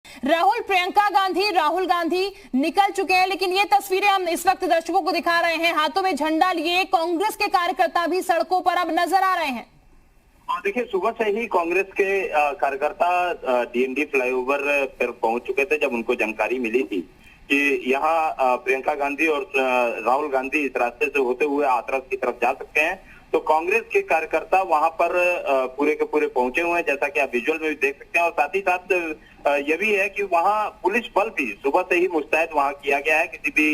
राहुल गांधी निकल चुके हैं, लेकिन ये तस्वीरें हम इस वक्त दर्शकों को दिखा रहे हैं। हाथों में झंडा लिए कांग्रेस के कार्यकर्ता भी सड़कों पर अब नजर आ रहे हैं। देखिए, सुबह से ही कांग्रेस के कार्यकर्ता डीएनडी फ्लाईओवर पर पहुंच चुके थे जब उनको जानकारी मिली थी कि यहाँ प्रियंका गांधी और राहुल गांधी इस रास्ते से होते हुए हाथरस की तरफ जा सकते हैं। तो कांग्रेस के कार्यकर्ता वहां पर पूरे के पूरे पहुंचे हुए हैं, जैसा कि आप विजुअल में भी देख सकते हैं। और साथ ही साथ ये भी है कि वहाँ पुलिस बल भी सुबह से ही मुस्तैद वहाँ किया गया है किसी भी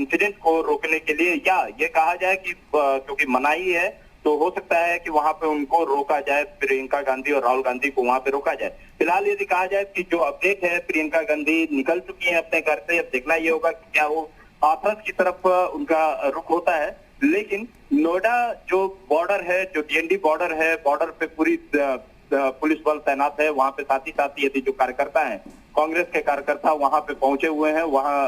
इंसिडेंट को रोकने के लिए, या ये कहा जाए कि क्योंकि मनाही है तो हो सकता है कि वहां पे उनको रोका जाए, प्रियंका गांधी और राहुल गांधी को वहां पे रोका जाए। फिलहाल यदि कहा जाए कि जो अपडेट है, प्रियंका गांधी निकल चुकी है अपने घर से। अब देखना ये होगा कि क्या वो हाथरस की तरफ उनका रुख होता है। लेकिन नोएडा जो बॉर्डर है, जो डीएनडी बॉर्डर है, बॉर्डर पे पूरी पुलिस बल तैनात है। वहां पे साथ ही साथ यदि जो कार्यकर्ता हैं, कांग्रेस के कार्यकर्ता वहां पे पहुंचे हुए हैं, वहां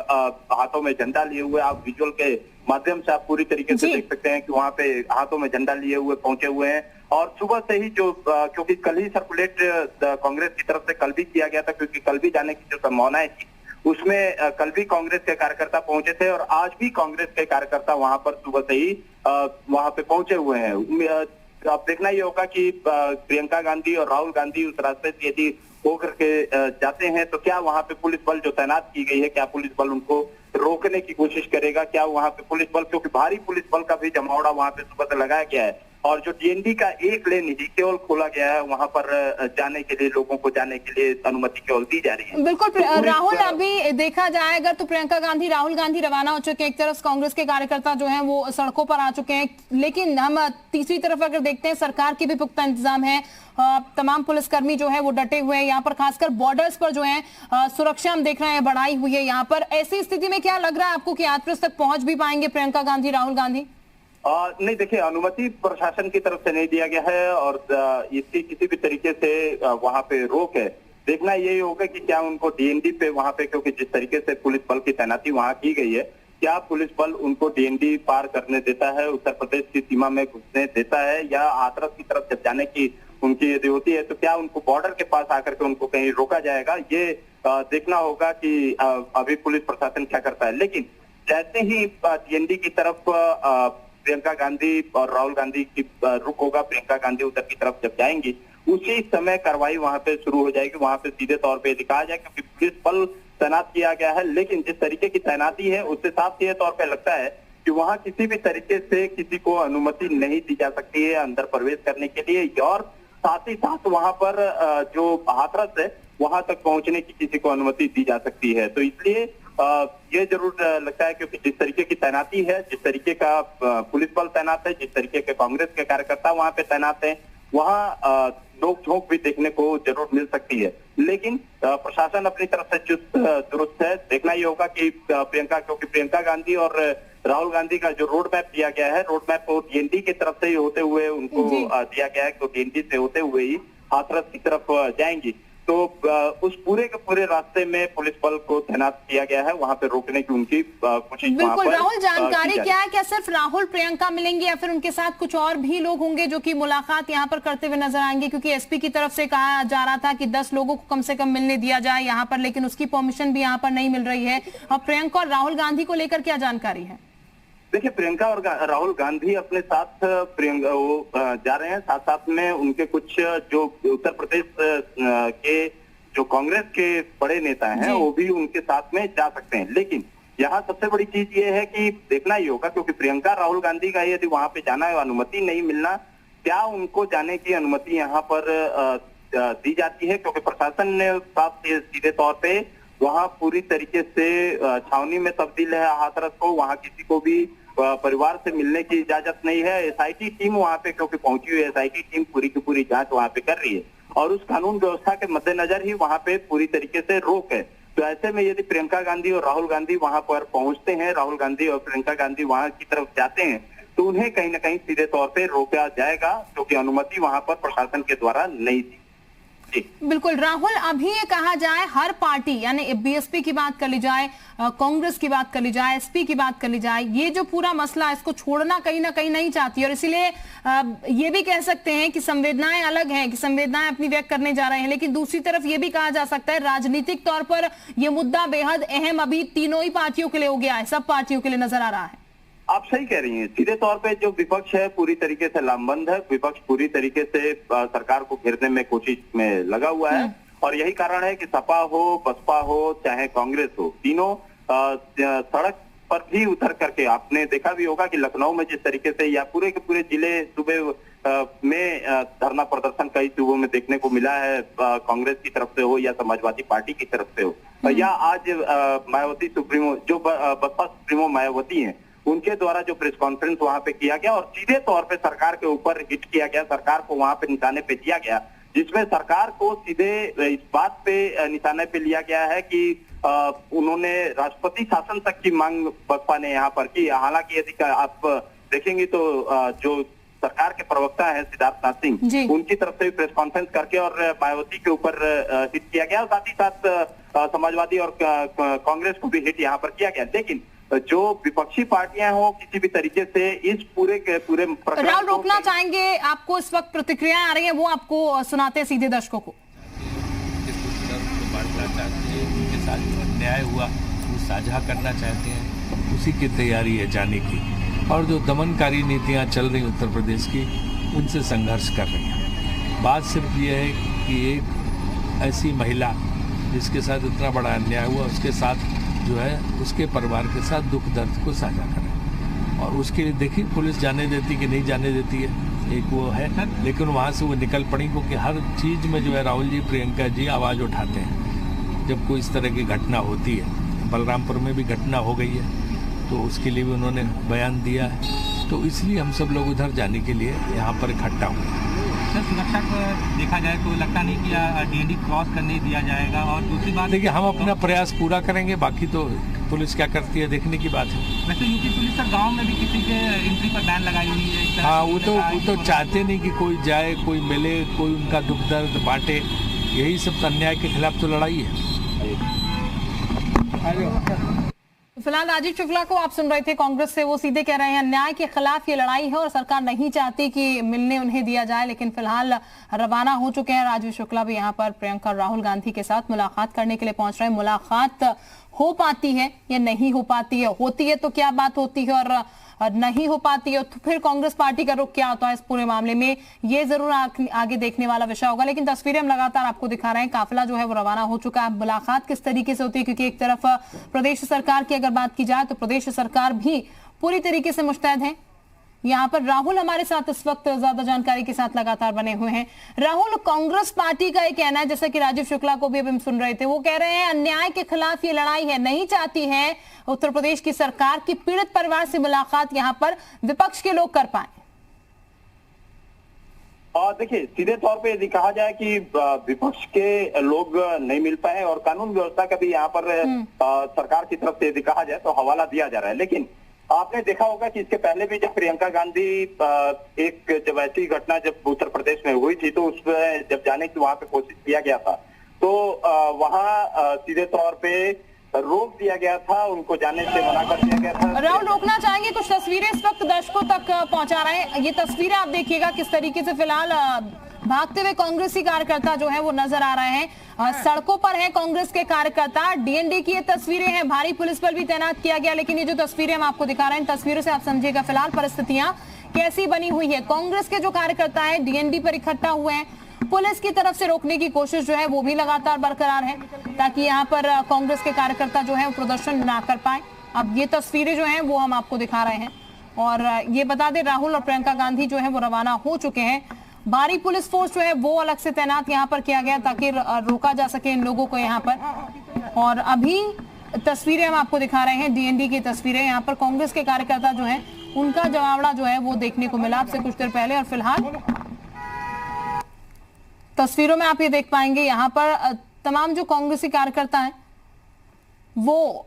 हाथों में झंडा लिए हुए, आप विजुअल के माध्यम से आप पूरी तरीके से देख सकते हैं कि वहां पे हाथों में झंडा लिए हुए पहुंचे हुए हैं। और सुबह से ही जो क्योंकि कल ही सर्कुलेट कांग्रेस की तरफ से कल भी किया गया था, क्योंकि कल भी जाने की जो संभावनाएं थी उसमें कल भी कांग्रेस के कार्यकर्ता पहुंचे थे और आज भी कांग्रेस के कार्यकर्ता वहां पर सुबह से ही वहां पे पहुंचे हुए हैं। अब देखना ये होगा कि प्रियंका गांधी और राहुल गांधी उस रास्ते से यदि होकर के जाते हैं तो क्या वहां पे पुलिस बल जो तैनात की गई है, क्या पुलिस बल उनको रोकने की कोशिश करेगा? क्या वहां पे पुलिस बल, क्योंकि भारी पुलिस बल का भी जमावड़ा वहां पे सुबह से लगाया गया है। और जो डीएनडी का एक लेन ही केवल खोला गया है, वहां पर जाने के लिए, लोगों को जाने के लिए अनुमति केवल दी जा रही है। बिल्कुल तो राहुल, अभी देखा जाए अगर तो प्रियंका गांधी, राहुल गांधी रवाना हो चुके हैं। एक तरफ कांग्रेस के कार्यकर्ता जो हैं वो सड़कों पर आ चुके हैं, लेकिन हम तीसरी तरफ अगर देखते हैं सरकार की भी पुख्ता इंतजाम है। तमाम पुलिसकर्मी जो है वो डटे हुए हैं यहाँ पर, खासकर बॉर्डर्स पर जो है सुरक्षा हम देख रहे हैं बढ़ाई हुई है यहाँ पर। ऐसी स्थिति में क्या लग रहा है आपको कि हाथरस तक पहुंच भी पाएंगे प्रियंका गांधी, राहुल गांधी? नहीं, देखिए, अनुमति प्रशासन की तरफ से नहीं दिया गया है और इसकी किसी भी तरीके से वहां पे रोक है। देखना यही होगा कि क्या उनको डीएनडी पे वहां पे, क्योंकि जिस तरीके से पुलिस बल की तैनाती वहां की गई है, क्या पुलिस बल उनको डीएनडी पार करने देता है, उत्तर प्रदेश की सीमा में घुसने देता है, या हाथरस की तरफ जब जाने की उनकी यदि होती है तो क्या उनको बॉर्डर के पास आकर के उनको कहीं रोका जाएगा? ये देखना होगा कि अभी पुलिस प्रशासन क्या करता है। लेकिन जैसे ही डीएनडी की तरफ प्रियंका गांधी और राहुल गांधी की रुख होगा, प्रियंका गांधी उधर की तरफ जब जाएंगी उसी समय कार्रवाई वहां पे शुरू हो जाएगी। वहां पे सीधे तौर पे दिखाया जाए, क्योंकि पुलिस बल तैनात किया गया है, लेकिन जिस तरीके की तैनाती है उससे साफ सीधे तौर पे लगता है कि वहां किसी भी तरीके से किसी को अनुमति नहीं दी जा सकती है अंदर प्रवेश करने के लिए। और साथ ही साथ वहां पर जो हाथरस है वहां तक पहुंचने की किसी को अनुमति दी जा सकती है। तो इसलिए ये जरूर लगता है, क्योंकि जिस तरीके की तैनाती है, जिस तरीके का पुलिस बल तैनात है, जिस तरीके के कांग्रेस के कार्यकर्ता वहां पे तैनात हैं, वहां नोक झोंक भी देखने को जरूर मिल सकती है। लेकिन प्रशासन अपनी तरफ से चुस्त दुरुस्त है। देखना ये होगा कि क्योंकि प्रियंका गांधी और राहुल गांधी का जो रोड मैप दिया गया है, रोड मैप को डीएनडी की तरफ से ही होते हुए उनको दिया गया है, तो डीएनडी से होते हुए ही हाथरस की तरफ जाएंगी। तो उस पूरे के पूरे रास्ते में पुलिस बल को तैनात किया गया है, वहां पे रोकने की उनकी कोशिश। बिल्कुल राहुल, जानकारी क्या है? क्या सिर्फ राहुल प्रियंका मिलेंगे या फिर उनके साथ कुछ और भी लोग होंगे जो कि मुलाकात यहाँ पर करते हुए नजर आएंगे? क्योंकि एसपी की तरफ से कहा जा रहा था कि 10 लोगों को कम से कम मिलने दिया जाए यहाँ पर, लेकिन उसकी परमिशन भी यहाँ पर नहीं मिल रही है। अब प्रियंका और राहुल गांधी को लेकर क्या जानकारी है? देखिए, प्रियंका और राहुल गांधी अपने साथ प्रियंका वो जा रहे हैं, साथ साथ में उनके कुछ जो उत्तर प्रदेश के जो कांग्रेस के बड़े नेता हैं वो भी उनके साथ में जा सकते हैं। लेकिन यहाँ सबसे बड़ी चीज ये है कि देखना ही होगा, क्योंकि प्रियंका राहुल गांधी का यदि वहां पे जाना है, अनुमति नहीं मिलना, क्या उनको जाने की अनुमति यहाँ पर दी जाती है? क्योंकि प्रशासन ने साफ सीधे तौर पे वहां पूरी तरीके से छावनी में तब्दील है हाथरस को, वहां किसी को भी परिवार से मिलने की इजाजत नहीं है। एसआईटी टीम वहां पे क्योंकि पहुंची हुई है, एसआईटी टीम पूरी की पूरी जांच वहां पे कर रही है और उस कानून व्यवस्था के मद्देनजर ही वहां पे पूरी तरीके से रोक है। तो ऐसे में यदि प्रियंका गांधी और राहुल गांधी वहां पर पहुंचते हैं, राहुल गांधी और प्रियंका गांधी वहां की तरफ जाते हैं, तो उन्हें कहीं ना कहीं सीधे तौर पे रोका जाएगा, क्योंकि अनुमति वहां पर प्रशासन के द्वारा नहीं थी। बिल्कुल राहुल, अभी ये कहा जाए हर पार्टी यानी बीएसपी की बात कर ली जाए, कांग्रेस की बात कर ली जाए, एसपी की बात कर ली जाए, ये जो पूरा मसला इसको छोड़ना कहीं ना कहीं नहीं चाहती और इसीलिए ये भी कह सकते हैं कि संवेदनाएं अलग हैं, कि संवेदनाएं अपनी व्यक्त करने जा रहे हैं, लेकिन दूसरी तरफ ये भी कहा जा सकता है राजनीतिक तौर पर यह मुद्दा बेहद अहम अभी तीनों ही पार्टियों के लिए हो गया है, सब पार्टियों के लिए नजर आ रहा है। आप सही कह रही हैं। सीधे तौर पे जो विपक्ष है पूरी तरीके से लामबंद है, विपक्ष पूरी तरीके से सरकार को घेरने में कोशिश में लगा हुआ है और यही कारण है कि सपा हो, बसपा हो, चाहे कांग्रेस हो, तीनों सड़क पर भी उतर करके, आपने देखा भी होगा कि लखनऊ में जिस तरीके से या पूरे के पूरे जिले सूबे में धरना प्रदर्शन कई सूबों में देखने को मिला है, कांग्रेस की तरफ से हो या समाजवादी पार्टी की तरफ से हो या आज मायावती सुप्रीमो जो बसपा सुप्रीमो मायावती हैं उनके द्वारा जो प्रेस कॉन्फ्रेंस वहां पे किया गया और सीधे तौर पे सरकार के ऊपर हिट किया गया, सरकार को वहां पे निशाने पे दिया गया, जिसमें सरकार को सीधे इस बात पे निशाने पे लिया गया है कि उन्होंने राष्ट्रपति शासन तक की मांग बसपा ने यहाँ पर की। हालांकि यदि आप देखेंगे तो जो सरकार के प्रवक्ता है सिद्धार्थनाथ सिंह, उनकी तरफ से भी प्रेस कॉन्फ्रेंस करके और मायावती के ऊपर हिट किया गया और साथ ही साथ समाजवादी और कांग्रेस को भी हिट यहाँ पर किया गया। लेकिन जो विपक्षी पार्टियां हो किसी भी तरीके से इस पूरे राहुल रोकना चाहेंगे, आपको इस वक्त प्रतिक्रियाएं आ रही है वो आपको सुनाते हैं सीधे दर्शकों को। बांटना चाहते हैं, उनके साथ जो अन्याय हुआ वो साझा करना चाहते हैं, उसी की तैयारी है जाने की। और जो दमनकारी नीतियां चल रही उत्तर प्रदेश की, उनसे संघर्ष कर रही हैं। बात सिर्फ ये है कि एक ऐसी महिला जिसके साथ इतना बड़ा अन्याय हुआ, उसके साथ जो है उसके परिवार के साथ दुख दर्द को साझा करें और उसके लिए देखिए पुलिस जाने देती कि नहीं जाने देती है, एक वो है, लेकिन वहाँ से वो निकल पड़ी क्योंकि हर चीज़ में जो है राहुल जी, प्रियंका जी आवाज़ उठाते हैं जब कोई इस तरह की घटना होती है। बलरामपुर में भी घटना हो गई है तो उसके लिए भी उन्होंने बयान दिया है, तो इसलिए हम सब लोग उधर जाने के लिए यहाँ पर इकट्ठा हुए। सर, सुरक्षा को देखा जाए तो लगता नहीं कि डीएनडी क्रॉस करने दिया जाएगा और दूसरी बात देखिए हम अपना प्रयास पूरा करेंगे, बाकी तो पुलिस क्या करती है देखने की बात है। वैसे यूपी पुलिस सर गांव में भी किसी के एंट्री पर बैन लगाई हुई है। हाँ, वो तो चाहते नहीं कि कोई जाए, कोई मिले, कोई उनका दुख दर्द बांटे, यही सब अन्याय के खिलाफ तो लड़ाई है। फिलहाल राजीव शुक्ला को आप सुन रहे थे कांग्रेस से, वो सीधे कह रहे हैं अन्याय के खिलाफ ये लड़ाई है और सरकार नहीं चाहती कि मिलने उन्हें दिया जाए, लेकिन फिलहाल रवाना हो चुके हैं राजीव शुक्ला भी यहाँ पर प्रियंका और राहुल गांधी के साथ मुलाकात करने के लिए पहुंच रहे हैं। मुलाकात हो पाती है या नहीं हो पाती है, होती है तो क्या बात होती है और नहीं हो पाती है तो फिर कांग्रेस पार्टी का रुख क्या होता है इस पूरे मामले में, ये जरूर आगे देखने वाला विषय होगा। लेकिन तस्वीरें हम लगातार आपको दिखा रहे हैं, काफिला जो है वो रवाना हो चुका है। मुलाकात किस तरीके से होती है, क्योंकि एक तरफ प्रदेश सरकार की अगर बात की जाए तो प्रदेश सरकार भी पूरी तरीके से मुस्तैद है। यहाँ पर राहुल हमारे साथ इस वक्त ज्यादा जानकारी के साथ लगातार बने हुए हैं। राहुल, कांग्रेस पार्टी का ये कहना है, जैसा कि राजीव शुक्ला को भी अब हम सुन रहे थे, वो कह रहे हैं अन्याय के खिलाफ ये लड़ाई है, नहीं चाहती है उत्तर प्रदेश की सरकार की पीड़ित परिवार से मुलाकात यहाँ पर विपक्ष के लोग कर पाए। और देखिए सीधे तौर पे यदि कहा जाए कि विपक्ष के लोग नहीं मिल पाए और कानून व्यवस्था का भी यहाँ पर सरकार की तरफ से यदि कहा जाए तो हवाला दिया जा रहा है। लेकिन आपने देखा होगा कि इसके पहले भी जब प्रियंका गांधी जब ऐसी घटना जब उत्तर प्रदेश में हुई थी तो उसमें जब जाने की वहां पे कोशिश किया गया था तो वहां सीधे तौर पे रोक दिया गया था, उनको जाने से मना कर दिया गया था। राहुल, रोकना चाहेंगे, कुछ तस्वीरें इस वक्त दर्शकों तक पहुंचा रहे हैं, ये तस्वीरें आप देखिएगा किस तरीके से फिलहाल भागते हुए कांग्रेसी कार्यकर्ता जो है वो नजर आ रहे हैं। सड़कों पर हैं कांग्रेस के कार्यकर्ता, डीएनडी की ये तस्वीरें हैं, भारी पुलिस बल भी तैनात किया गया। लेकिन ये जो तस्वीरें हम आपको दिखा रहे हैं, तस्वीरों से आप समझिएगा फिलहाल परिस्थितियां कैसी बनी हुई है। कांग्रेस के जो कार्यकर्ता है डीएनडी पर इकट्ठा हुए हैं, पुलिस की तरफ से रोकने की कोशिश जो है वो भी लगातार बरकरार है ताकि यहाँ पर कांग्रेस के कार्यकर्ता जो है वो प्रदर्शन ना कर पाए। अब ये तस्वीरें जो है वो हम आपको दिखा रहे हैं और ये बता दें राहुल और प्रियंका गांधी जो है वो रवाना हो चुके हैं। भारी पुलिस फोर्स जो है वो अलग से तैनात यहाँ पर किया गया ताकि रोका जा सके इन लोगों को यहाँ पर। और अभी तस्वीरें हम आपको दिखा रहे हैं, डीएनडी की तस्वीरें, यहाँ पर कांग्रेस के कार्यकर्ता जो है उनका जवाबड़ा जो है वो देखने को मिला आपसे कुछ देर पहले। और फिलहाल तस्वीरों में आप ये देख पाएंगे यहाँ पर तमाम जो कांग्रेसी कार्यकर्ता हैं वो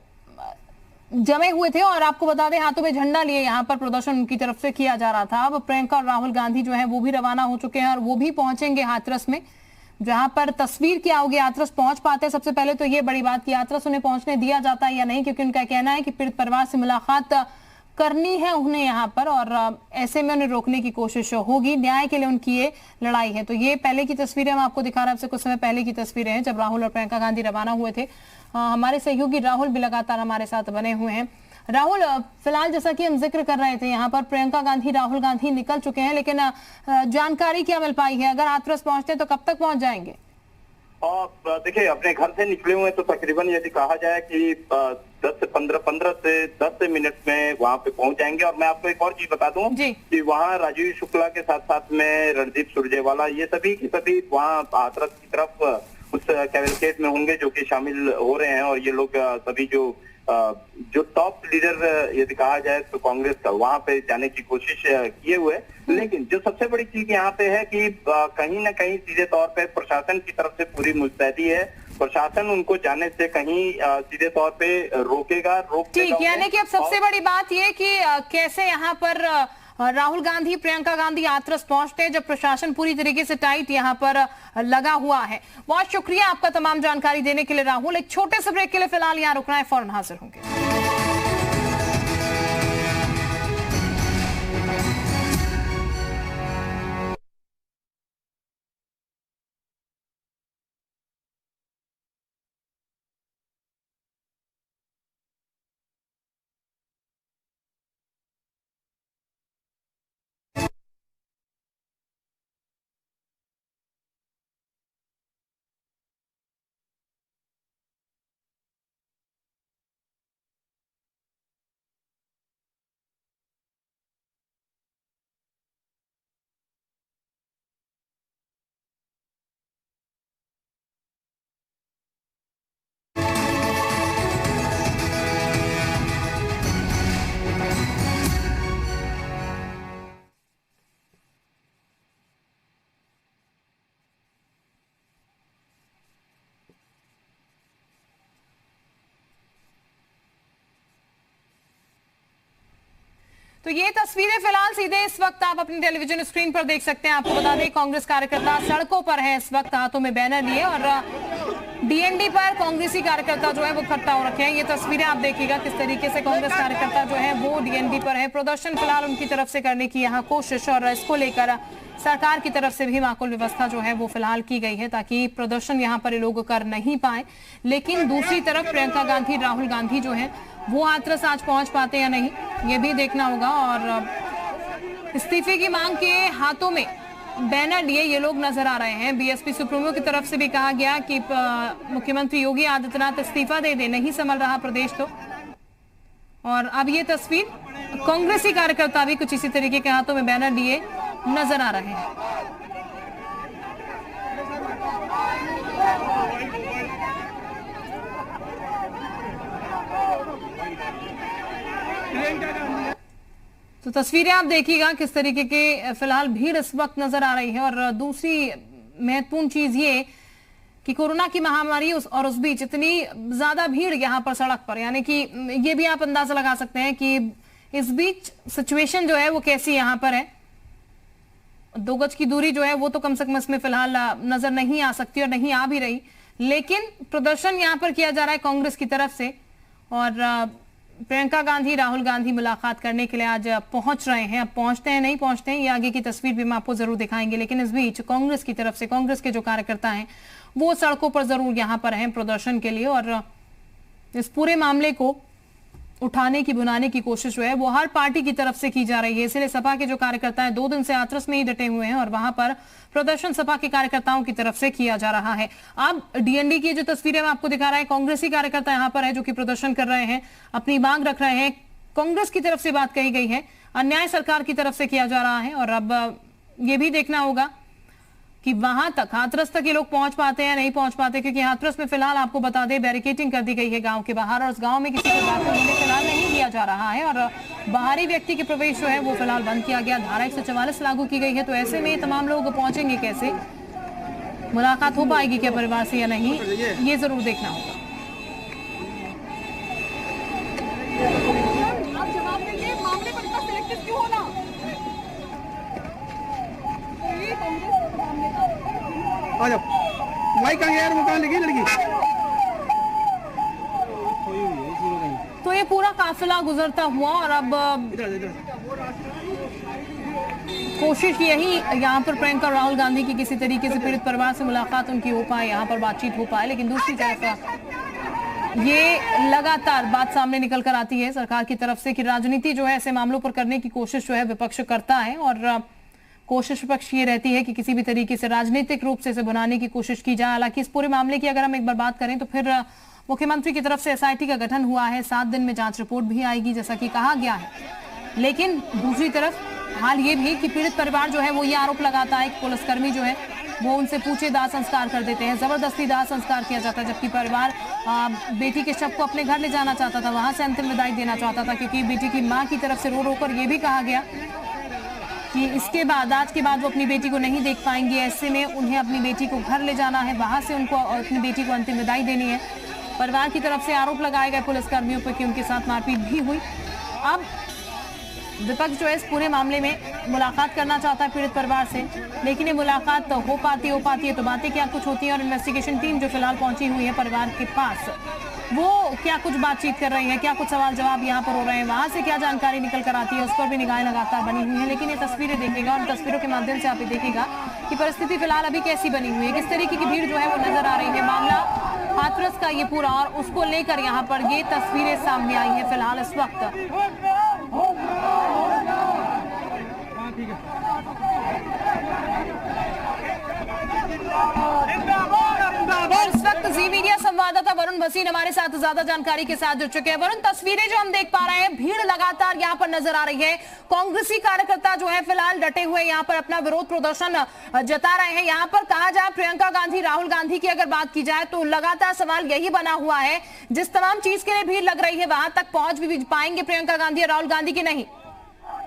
जमे हुए थे और आपको बता दें हाथों में झंडा लिए यहाँ पर प्रदर्शन उनकी तरफ से किया जा रहा था। अब प्रियंका और राहुल गांधी जो है वो भी रवाना हो चुके हैं और वो भी पहुंचेंगे हाथरस में जहां पर तस्वीर क्या होगी, हाथरस पहुंच पाते हैं। सबसे पहले तो ये बड़ी बात कि हाथरस उन्हें पहुंचने दिया जाता है या नहीं, क्योंकि उनका कहना है कि पीड़ित परिवार से मुलाकात करनी है उन्हें यहाँ पर, और ऐसे में उन्हें रोकने की कोशिश होगी। न्याय के लिए उनकी ये लड़ाई है। तो ये पहले की तस्वीरें हम आपको दिखा रहे हैं, आपसे कुछ समय पहले की तस्वीरें हैं जब राहुल और प्रियंका गांधी रवाना हुए थे। हमारे सहयोगी राहुल भी लगातार हमारे साथ बने हुए हैं। राहुल, फिलहाल जैसा कि हम जिक्र कर रहे थे, यहाँ पर प्रियंका गांधी राहुल गांधी निकल चुके हैं, लेकिन जानकारी क्या मिल पाई है? अगर हाथरस पहुंचते तो कब तक पहुंच जाएंगे? और देखिए, अपने घर से निकले हुए तो तकरीबन यदि कहा जाए कि 10 से 15 मिनट में वहां पे पहुंच जाएंगे। और मैं आपको एक और चीज बता दूं कि वहां राजीव शुक्ला के साथ साथ में रणदीप सुरजेवाला, ये सभी की सभी वहां हाथरस की तरफ उस कैबिनेट में होंगे जो कि शामिल हो रहे हैं। और ये लोग सभी जो टॉप लीडर यदि कहा जाए तो कांग्रेस का, वहां पे जाने की कोशिश किए हुए। लेकिन जो सबसे बड़ी चीज यहाँ पे है कि कहीं ना कहीं सीधे तौर पे प्रशासन की तरफ से पूरी मुस्तैदी है। प्रशासन उनको जाने से कहीं सीधे तौर पे रोकेगा। ठीक, यानी कि अब सबसे बड़ी बात ये कि कैसे यहाँ पर राहुल गांधी प्रियंका गांधी हाथरस पहुंचते हैं जब प्रशासन पूरी तरीके से टाइट यहाँ पर लगा हुआ है। बहुत शुक्रिया आपका तमाम जानकारी देने के लिए राहुल। एक छोटे से ब्रेक के लिए फिलहाल यहाँ रुकना है, फौरन हाजिर होंगे। तो ये तस्वीरें फिलहाल सीधे इस वक्त आप अपनी टेलीविजन स्क्रीन पर देख सकते हैं। आपको बता दें, कांग्रेस कार्यकर्ता सड़कों पर है इस वक्त, हाथों में बैनर लिए, और डीएनडी पर कांग्रेसी कार्यकर्ता जो है वो इकट्ठा हो रखे हैं। ये तस्वीरें आप देखिएगा किस तरीके से कांग्रेस कार्यकर्ता जो है वो डीएनडी पर है। प्रदर्शन फिलहाल उनकी तरफ से करने की यहाँ कोशिश, और इसको लेकर सरकार की तरफ से भी माकूल व्यवस्था जो है वो फिलहाल की गई है ताकि प्रदर्शन यहाँ पर लोग कर नहीं पाए। लेकिन दूसरी तरफ प्रियंका गांधी राहुल गांधी जो है वो हाथरस आज पहुंच पाते या नहीं, ये भी देखना होगा। और इस्तीफे की मांग के हाथों में बैनर लिए ये लोग नजर आ रहे हैं। बीएसपी सुप्रीमो की तरफ से भी कहा गया कि मुख्यमंत्री योगी आदित्यनाथ इस्तीफा दे दे, नहीं संभल रहा प्रदेश तो। और अब ये तस्वीर, कांग्रेसी कार्यकर्ता भी कुछ इसी तरीके के हाथों में बैनर लिए नजर आ रहे हैं। तो तस्वीरें आप देखिएगा किस तरीके के फिलहाल भीड़ इस वक्त नजर आ रही है। और दूसरी महत्वपूर्ण चीज ये कि कोरोना की महामारी और उस बीच इतनी ज्यादा भीड़ यहाँ पर सड़क पर, यानी कि ये भी आप अंदाजा लगा सकते हैं कि इस बीच सिचुएशन जो है वो कैसी यहाँ पर है। 2 गज की दूरी जो है वो तो कम से कम इसमें फिलहाल नजर नहीं आ सकती और नहीं आ भी रही। लेकिन प्रदर्शन यहाँ पर किया जा रहा है कांग्रेस की तरफ से, और प्रियंका गांधी राहुल गांधी मुलाकात करने के लिए आज पहुंच रहे हैं। अब पहुंचते हैं नहीं पहुंचते हैं ये आगे की तस्वीर भी हम आपको जरूर दिखाएंगे। लेकिन इस बीच कांग्रेस की तरफ से, कांग्रेस के जो कार्यकर्ता हैं वो सड़कों पर जरूर यहाँ पर हैं प्रदर्शन के लिए, और इस पूरे मामले को उठाने की बुनाने की कोशिश जो है वो हर पार्टी की तरफ से की जा रही है। इसलिए सपा के जो कार्यकर्ता हैं 2 दिन से हाथरस में ही डटे हुए हैं और वहां पर प्रदर्शन सपा के कार्यकर्ताओं की तरफ से किया जा रहा है। अब डीएनडी की जो तस्वीरें मैं आपको दिखा रहा है, कांग्रेसी कार्यकर्ता यहाँ पर है जो कि प्रदर्शन कर रहे हैं, अपनी मांग रख रहे हैं। कांग्रेस की तरफ से बात कही गई है, अन्याय सरकार की तरफ से किया जा रहा है। और अब ये भी देखना होगा कि वहां तक, हाथरस तक ये लोग पहुंच पाते हैं नहीं पहुंच पाते, क्योंकि हाथरस में फिलहाल आपको बता दें बैरिकेडिंग कर दी गई है गांव के बाहर, और उस गांव में किसी को दाखिल होने फिलहाल नहीं दिया जा रहा है, और बाहरी व्यक्ति के प्रवेश जो है वो फिलहाल बंद किया गया। धारा 144 लागू की गई है। तो ऐसे में तमाम लोग पहुंचेंगे कैसे, मुलाकात हो पाएगी क्या परिवार से या नहीं, ये जरूर देखना होगा। आ जाओ। भाई कहाँ यार, वो कहाँ लगी लड़की? तो ये पूरा काफिला गुजरता हुआ और अब कोशिश यही यहाँ पर प्रियंका और राहुल गांधी की किसी तरीके से पीड़ित परिवार से मुलाकात उनकी हो पाए, यहाँ पर बातचीत हो पाए, लेकिन दूसरी तरफ ये लगातार बात सामने निकल कर आती है सरकार की तरफ से कि राजनीति जो है ऐसे मामलों पर करने की कोशिश जो है विपक्ष करता है और कोशिश विपक्ष ये रहती है कि किसी भी तरीके से राजनीतिक रूप से इसे बनाने की कोशिश की जाए। हालांकि इस पूरे मामले की अगर हम एक बार बात करें तो फिर मुख्यमंत्री की तरफ से एसआईटी का गठन हुआ है, 7 दिन में जांच रिपोर्ट भी आएगी जैसा कि कहा गया है। लेकिन दूसरी तरफ हाल ये भी कि पीड़ित परिवार जो है वो ये आरोप लगाता है कि पुलिसकर्मी जो है वो उनसे पूछे दाह संस्कार कर देते हैं, जबरदस्ती दाह संस्कार किया जाता है, जबकि परिवार बेटी के शव को अपने घर ले जाना चाहता था, वहां से अंतिम विदाई देना चाहता था, क्योंकि बेटी की मां की तरफ से रो रो कर ये भी कहा गया कि इसके बाद आज के बाद वो अपनी बेटी को नहीं देख पाएंगे, ऐसे में उन्हें अपनी बेटी को घर ले जाना है, वहां से उनको अपनी बेटी को अंतिम विदाई देनी है। परिवार की तरफ से आरोप लगाए गए पुलिसकर्मियों पर कि उनके साथ मारपीट भी हुई। अब विपक्ष जो है इस पूरे मामले में मुलाकात करना चाहता है पीड़ित परिवार से, लेकिन ये मुलाकात तो हो पाती है तो बातें क्या कुछ होती हैं और इन्वेस्टिगेशन टीम जो फिलहाल पहुंची हुई है परिवार के पास वो क्या कुछ बातचीत कर रही है, क्या कुछ सवाल जवाब यहाँ पर हो रहे हैं, वहां से क्या जानकारी निकल कर आती है, उस पर भी निगाहें लगातार बनी हुई है। लेकिन ये तस्वीरें देखेगा और तस्वीरों के माध्यम से आप ये देखेगा कि परिस्थिति फिलहाल अभी कैसी बनी हुई है, किस तरीके की भीड़ जो है वो नजर आ रही है। मामला हाथरस का ये पूरा और उसको लेकर यहाँ पर ये तस्वीरें सामने आई है फिलहाल इस वक्त। और इस वक्त जी मीडिया संवाददाता वरुण भसीन हमारे साथ ज्यादा जानकारी के साथ जुड़ चुके हैं। वरुण, तस्वीरें जो हम देख पा रहे हैं, भीड़ लगातार यहाँ पर नजर आ रही है, कांग्रेसी कार्यकर्ता जो है फिलहाल डटे हुए यहाँ पर अपना विरोध प्रदर्शन जता रहे हैं। यहाँ पर कहा जाए प्रियंका गांधी, राहुल गांधी की अगर बात की जाए तो लगातार सवाल यही बना हुआ है, जिस तमाम चीज के लिए भीड़ लग रही है वहां तक पहुंच भी पाएंगे प्रियंका गांधी और राहुल गांधी की नहीं?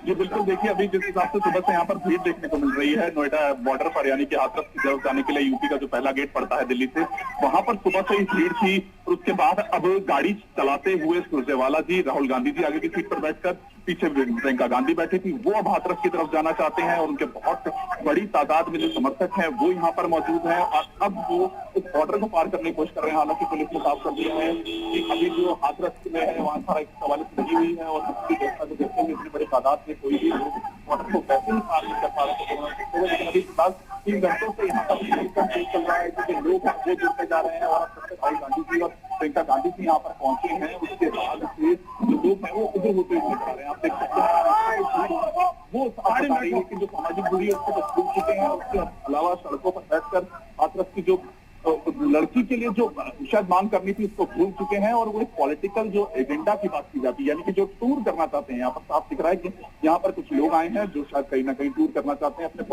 जी बिल्कुल, देखिए अभी जिस हिसाब से सुबह से यहाँ पर भीड़ देखने को मिल रही है नोएडा बॉर्डर पर, यानी कि हाथरस की तरफ जाने के लिए यूपी का जो पहला गेट पड़ता है दिल्ली से, वहां पर सुबह से ही भीड़ थी। और उसके बाद अब गाड़ी चलाते हुए सुरजेवाला जी, राहुल गांधी जी आगे की सीट पर बैठकर, पीछे प्रियंका गांधी बैठी थी, वो अब हाथरस की तरफ जाना चाहते हैं और उनके बहुत बड़ी तादाद में जो समर्थक हैं वो यहाँ पर मौजूद हैं और अब वो उस बॉर्डर को पार करने की कोशिश कर रहे हैं। हालांकि पुलिस ने साफ कर दिया है कि अभी जो हाथरस में है वहाँ सारा 144 लगी हुई है और उसकी व्यवस्था को देखते हुए इतनी बड़ी तादाद में कोई भी लोग बॉर्डर को वैसे ही पार नहीं कर पा रहे, लेकिन अभी फिलहाल 3 घंटों से यहाँ पर चल रहा है क्योंकि लोग वो जुड़ते जा रहे हैं और राहुल गांधी जी और प्रियंका गांधी जी यहाँ पर पहुंचे हैं। उसके बाद से जो लोग हैं वो उधर होते हुए नजर आ रहे हैं, आप देख सकते हैं वो बता रही है कि जो सामाजिक दूरी है उसको भूल चुके हैं। उसके अलावा सड़कों पर बैठकर हाथरस की जो लड़की के लिए जो शायद मांग करनी थी उसको भूल चुके हैं और वो एक पॉलिटिकल जो एजेंडा की बात की जाती है, यानी कि जो टूर करना चाहते हैं। यहाँ पर साफ दिख रहा है कि यहाँ पर कुछ लोग आए हैं जो शायद कहीं ना कहीं टूर करना चाहते हैं अपने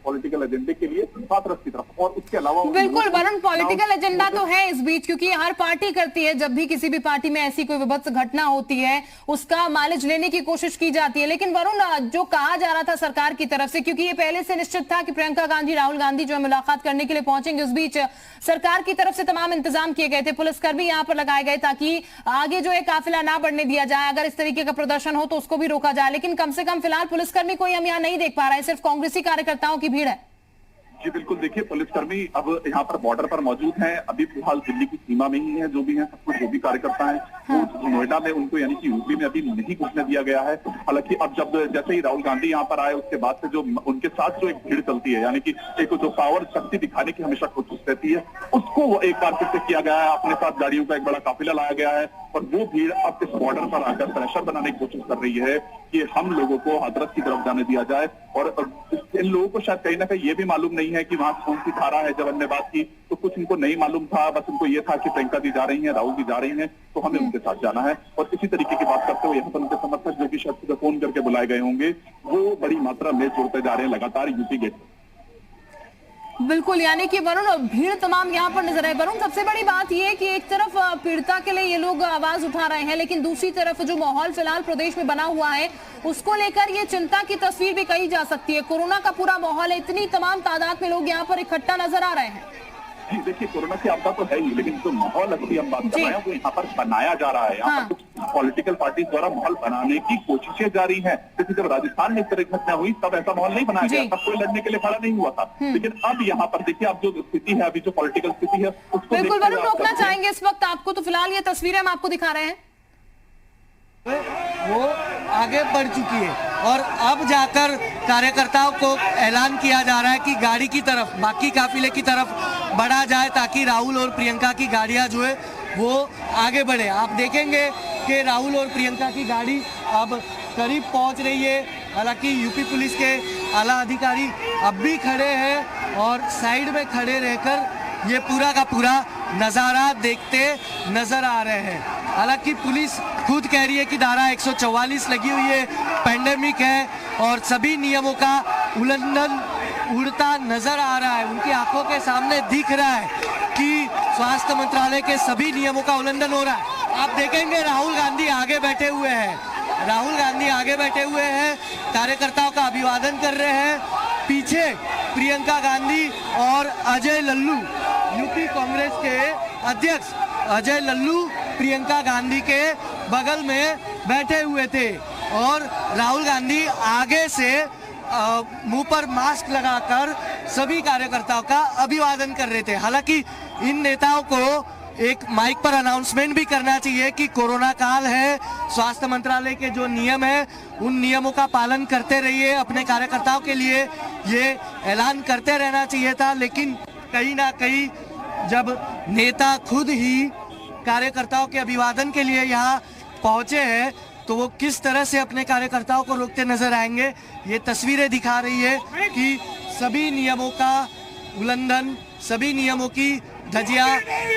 पॉलिटिकल एजेंडे के लिए हाथरस की तरफ। और उसके अलावा बिल्कुल वरुण, पॉलिटिकल एजेंडा तो है इस बीच, क्योंकि हर पार्टी करती है, जब भी किसी भी पार्टी में ऐसी कोई विभत्स घटना होती है उसका माइलेज लेने की कोशिश की जाती है। लेकिन वरुण, जो कहा जा रहा था सरकार की तरफ से, क्योंकि ये पहले से निश्चित था कि प्रियंका गांधी, राहुल गांधी जो है मुलाकात करने के लिए पहुंचेंगे, उस बीच सरकार की तरफ से तमाम इंतजाम किए गए थे, पुलिसकर्मी यहां पर लगाए गए ताकि आगे जो है काफिला ना बढ़ने दिया जाए, अगर इस तरीके का प्रदर्शन हो तो उसको भी रोका जाए। लेकिन कम से कम फिलहाल पुलिसकर्मी कोई हम यहाँ नहीं देख पा रहे हैं, सिर्फ कांग्रेसी कार्यकर्ताओं की भीड़ है। जी बिल्कुल, देखिए पुलिसकर्मी अब यहाँ पर बॉर्डर पर मौजूद हैं, अभी फिलहाल दिल्ली की सीमा में ही है, जो भी है सब कुछ जो भी कार्यकर्ता हैं वो नोएडा में, उनको यानी कि यूपी में अभी नहीं घुसने दिया गया है। हालांकि अब जब जैसे ही राहुल गांधी यहाँ पर आए उसके बाद से जो उनके साथ जो एक भीड़ चलती है, यानी कि एक जो पावर शक्ति दिखाने की हमेशा कोशिश रहती है, उसको एक बार फिर से किया गया है। अपने साथ गाड़ियों का एक बड़ा काफिला लाया गया है और वो भीड़ अब इस बॉर्डर पर आकर प्रेशर बनाने की कोशिश कर रही है कि हम लोगों को हाथरस की तरफ जाने दिया जाए। और इन लोगों को शायद कहीं ना कहीं ये भी मालूम नहीं है कि वहां कौन सी धारा है। जब हमने बात की तो कुछ इनको नहीं मालूम था, बस उनको ये था कि प्रियंका जी जा रही हैं, राहुल जी जा रही हैं, तो हमें उनके साथ जाना है। और इसी तरीके की बात करते हुए यहाँ पर उनके समर्थक जो कि शायद फोन करके बुलाए गए होंगे वो बड़ी मात्रा में जुड़ते जा रहे हैं लगातार यूपी गेट। बिल्कुल, यानी कि वरुण भीड़ तमाम यहाँ पर नजर आए। वरुण, सबसे बड़ी बात यह है कि एक तरफ पीड़िता के लिए ये लोग आवाज उठा रहे हैं, लेकिन दूसरी तरफ जो माहौल फिलहाल प्रदेश में बना हुआ है उसको लेकर ये चिंता की तस्वीर भी कही जा सकती है। कोरोना का पूरा माहौल है, इतनी तमाम तादाद में लोग यहाँ पर इकट्ठा नजर आ रहे हैं। जी देखिए, कोरोना की आपदा तो है ही, लेकिन जो माहौल अभी हम बात कर रहे हैं वो यहाँ पर बनाया जा रहा है। यहाँ पर कुछ पॉलिटिकल पार्टी द्वारा माहौल बनाने की कोशिशें जारी हैं। जैसे जब राजस्थान में इस तरह की घटना हुई तब ऐसा माहौल नहीं बनाया गया, तब कोई लड़ने के लिए खड़ा नहीं हुआ था। लेकिन अब यहाँ पर देखिए, अब जो स्थिति है, अभी जो पॉलिटिकल स्थिति है उसको बिल्कुल वरुण, रोकना चाहेंगे इस वक्त आपको, तो फिलहाल ये तस्वीरें हम आपको दिखा रहे हैं, वो आगे बढ़ चुकी है और अब जाकर कार्यकर्ताओं को ऐलान किया जा रहा है कि गाड़ी की तरफ, बाकी काफिले की तरफ बढ़ा जाए ताकि राहुल और प्रियंका की गाड़ियां जो है वो आगे बढ़े। आप देखेंगे कि राहुल और प्रियंका की गाड़ी अब करीब पहुंच रही है। हालांकि यूपी पुलिस के आला अधिकारी अब भी खड़े हैं और साइड में खड़े रहकर ये पूरा का पूरा नज़ारा देखते नजर आ रहे हैं। हालांकि पुलिस खुद कह रही है कि धारा 144 लगी हुई है, पैंडेमिक है और सभी नियमों का उल्लंघन उड़ता नजर आ रहा है। उनकी आंखों के सामने दिख रहा है कि स्वास्थ्य मंत्रालय के सभी नियमों का उल्लंघन हो रहा है। आप देखेंगे राहुल गांधी आगे बैठे हुए हैं, राहुल गांधी आगे बैठे हुए हैं, कार्यकर्ताओं का अभिवादन कर रहे हैं। पीछे प्रियंका गांधी और अजय लल्लू, यूपी कांग्रेस के अध्यक्ष अजय लल्लू प्रियंका गांधी के बगल में बैठे हुए थे और राहुल गांधी आगे से मुंह पर मास्क लगाकर सभी कार्यकर्ताओं का अभिवादन कर रहे थे। हालांकि इन नेताओं को एक माइक पर अनाउंसमेंट भी करना चाहिए कि कोरोना काल है, स्वास्थ्य मंत्रालय के जो नियम है उन नियमों का पालन करते रहिए। अपने कार्यकर्ताओं के लिए ये ऐलान करते रहना चाहिए था, लेकिन कहीं ना कहीं जब नेता खुद ही कार्यकर्ताओं के अभिवादन के लिए यहाँ पहुंचे हैं तो वो किस तरह से अपने कार्यकर्ताओं को रोकते नजर आएंगे। ये तस्वीरें दिखा रही है कि सभी नियमों का उल्लंघन, सभी नियमों की धज्जियां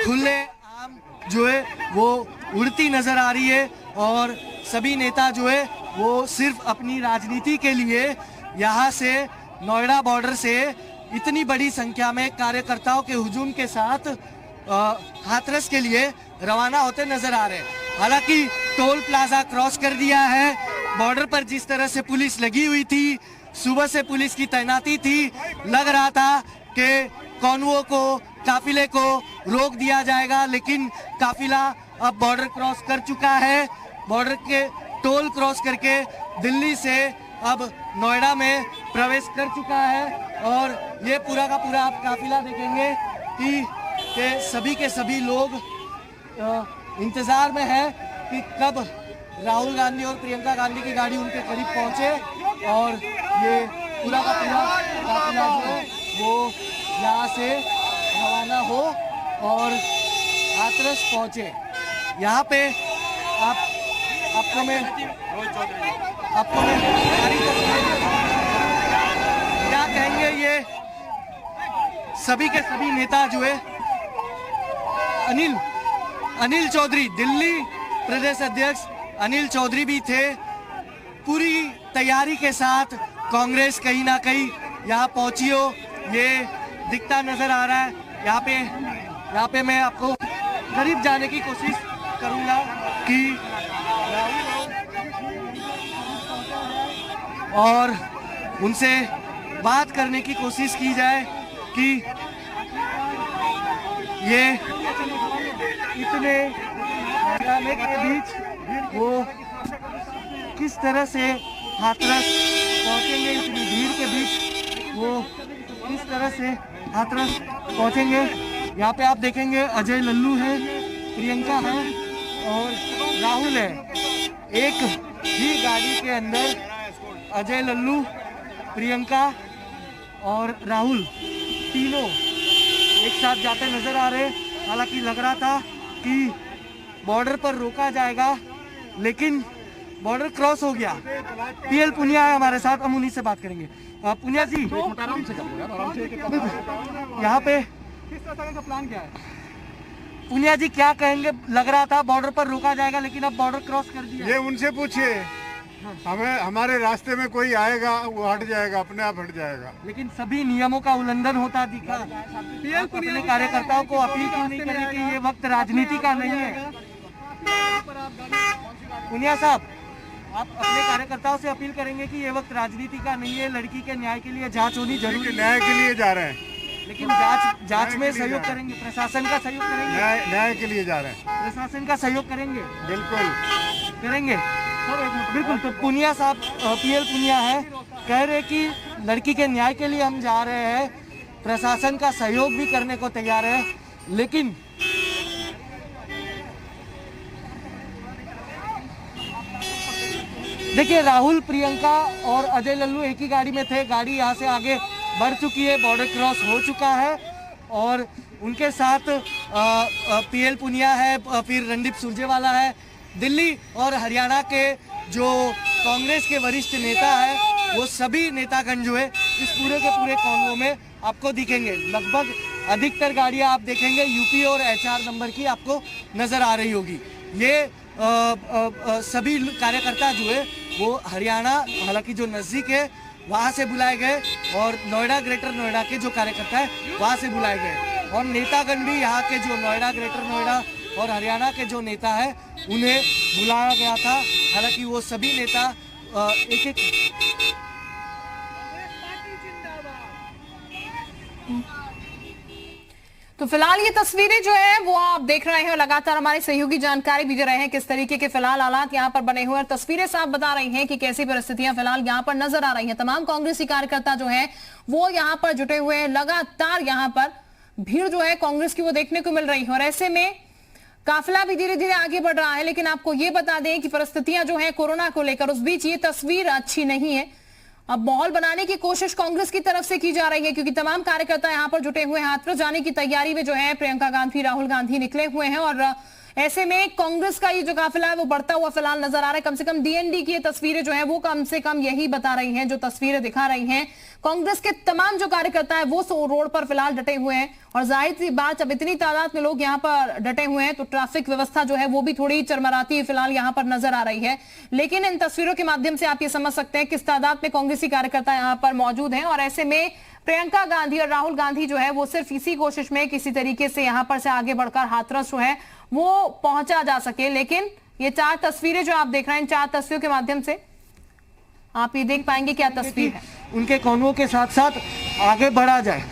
खुले आम जो है वो उड़ती नजर आ रही है और सभी नेता जो है वो सिर्फ अपनी राजनीति के लिए यहाँ से नोएडा बॉर्डर से इतनी बड़ी संख्या में कार्यकर्ताओं के हुजूम के साथ हाथरस के लिए रवाना होते नजर आ रहे हैं। हालांकि टोल प्लाजा क्रॉस कर दिया है, बॉर्डर पर जिस तरह से पुलिस लगी हुई थी, सुबह से पुलिस की तैनाती थी, लग रहा था कि कॉन्वो को, काफिले को रोक दिया जाएगा, लेकिन काफिला अब बॉर्डर क्रॉस कर चुका है। बॉर्डर के टोल क्रॉस करके दिल्ली से अब नोएडा में प्रवेश कर चुका है और ये पूरा का पूरा आप काफिला देखेंगे कि सभी के सभी लोग इंतजार में है कि कब राहुल गांधी और प्रियंका गांधी की गाड़ी उनके करीब पहुंचे और ये पूरा का पूरा काफिला जो है वो यहाँ से रवाना हो और हाथरस पहुंचे। यहाँ पे आपको मैं क्या कहेंगे, ये सभी के सभी नेता जो है अनिल चौधरी, दिल्ली प्रदेश अध्यक्ष अनिल चौधरी भी थे। पूरी तैयारी के साथ कांग्रेस कहीं ना कहीं यहाँ पहुंची हो, ये दिखता नजर आ रहा है। यहाँ पे मैं आपको करीब जाने की कोशिश करूंगा कि और उनसे बात करने की कोशिश की जाए कि ये इतने जाने के बीच वो किस तरह से हाथरस पहुंचेंगे, इतनी भीड़ के बीच वो किस तरह से हाथरस पहुंचेंगे। यहाँ पे आप देखेंगे अजय लल्लू है, प्रियंका है और राहुल है। एक ही गाड़ी के अंदर अजय लल्लू, प्रियंका और राहुल तीनों एक साथ जाते नजर आ रहे। हालांकि लग रहा था कि बॉर्डर पर रोका जाएगा, लेकिन बॉर्डर क्रॉस हो गया। पीएल पुनिया है हमारे साथ, हम उन्हीं से बात करेंगे। पुनिया जी, यहाँ पे किस तरह का प्लान क्या है? पुनिया जी क्या कहेंगे, लग रहा था बॉर्डर पर रोका जाएगा लेकिन अब बॉर्डर क्रॉस कर दिया। ये उनसे पूछिए, हमें हमारे रास्ते में कोई आएगा वो हट जाएगा, अपने आप हट जाएगा। लेकिन सभी नियमों का उल्लंघन होता दिखा। अपने कार्यकर्ताओं को अपील क्यों नहीं करें कि ये वक्त राजनीति का नहीं है? पुनिया साहब, आप अपने कार्यकर्ताओं से अपील करेंगे कि ये वक्त राजनीति का नहीं है, लड़की के न्याय के लिए जांच होनी जरूरी है। न्याय के लिए जा रहे हैं, लेकिन जांच में सहयोग करेंगे, प्रशासन का सहयोग करेंगे, न्याय के लिए जा रहे हैं। प्रशासन का सहयोग करेंगे, बिल्कुल करेंगे। बिल्कुल। तो पुनिया साहब, पीएल पुनिया है, कह रहे कि लड़की के न्याय के लिए हम जा रहे हैं, प्रशासन का सहयोग भी करने को तैयार है, लेकिन देखिए राहुल, प्रियंका और अजय लल्लू एक ही गाड़ी में थे, गाड़ी यहाँ से आगे बढ़ चुकी है, बॉर्डर क्रॉस हो चुका है और उनके साथ पीएल पुनिया है, फिर रणदीप सुरजेवाला है। दिल्ली और हरियाणा के जो कांग्रेस के वरिष्ठ नेता है वो सभी नेतागण जो है इस पूरे के पूरे कॉन्वो में आपको दिखेंगे। लगभग अधिकतर गाड़ियां आप देखेंगे यूपी और HR नंबर की आपको नजर आ रही होगी। ये सभी कार्यकर्ता जो है वो हरियाणा, हालांकि जो नजदीक है वहाँ से बुलाए गए, और नोएडा, ग्रेटर नोएडा के जो कार्यकर्ता है वहाँ से बुलाए गए, और नेतागण भी यहाँ के जो नोएडा, ग्रेटर नोएडा और हरियाणा के जो नेता है उन्हें बुलाया गया था। हालांकि वो सभी नेता एक एक तो फिलहाल ये तस्वीरें जो है वो आप देख रहे हैं और लगातार हमारे सहयोगी जानकारी भी दे रहे हैं किस तरीके के फिलहाल हालात यहाँ पर बने हुए हैं। तस्वीरें साफ बता रही हैं कि कैसी परिस्थितियां फिलहाल यहाँ पर नजर आ रही हैं। तमाम कांग्रेसी कार्यकर्ता जो है वो यहाँ पर जुटे हुए हैं, लगातार यहाँ पर भीड़ जो है कांग्रेस की वो देखने को मिल रही है, और ऐसे में काफिला भी धीरे धीरे आगे बढ़ रहा है। लेकिन आपको ये बता दें कि परिस्थितियां जो है कोरोना को लेकर, उस बीच ये तस्वीर अच्छी नहीं है। अब माहौल बनाने की कोशिश कांग्रेस की तरफ से की जा रही है, क्योंकि तमाम कार्यकर्ता यहां पर जुटे हुए हैं। हाथरस जाने की तैयारी में जो है प्रियंका गांधी, राहुल गांधी निकले हुए हैं, और ऐसे में कांग्रेस का ये जो काफिला है वो बढ़ता हुआ फिलहाल नजर आ रहा है। कम से कम DND की ये तस्वीरें जो है वो कम से कम यही बता रही हैं, जो तस्वीरें दिखा रही हैं। कांग्रेस के तमाम जो कार्यकर्ता है वो रोड पर फिलहाल डटे हुए हैं, और जाहिर सी बात जब इतनी तादाद में लोग यहाँ पर डटे हुए हैं तो ट्रैफिक व्यवस्था जो है वो भी थोड़ी चरमराती है फिलहाल यहाँ पर नजर आ रही है। लेकिन इन तस्वीरों के माध्यम से आप ये समझ सकते हैं किस तादाद में कांग्रेसी कार्यकर्ता यहाँ पर मौजूद हैं, और ऐसे में प्रियंका गांधी और राहुल गांधी जो है वो सिर्फ इसी कोशिश में किसी तरीके से यहाँ पर से आगे बढ़कर हाथरस जो है वो पहुंचा जा सके। लेकिन ये 4 तस्वीरें जो आप देख रहे हैं, इन 4 तस्वीरों के माध्यम से आप ये देख पाएंगे क्या तस्वीर है। उनके कॉन्वो के साथ साथ आगे बढ़ा जाए।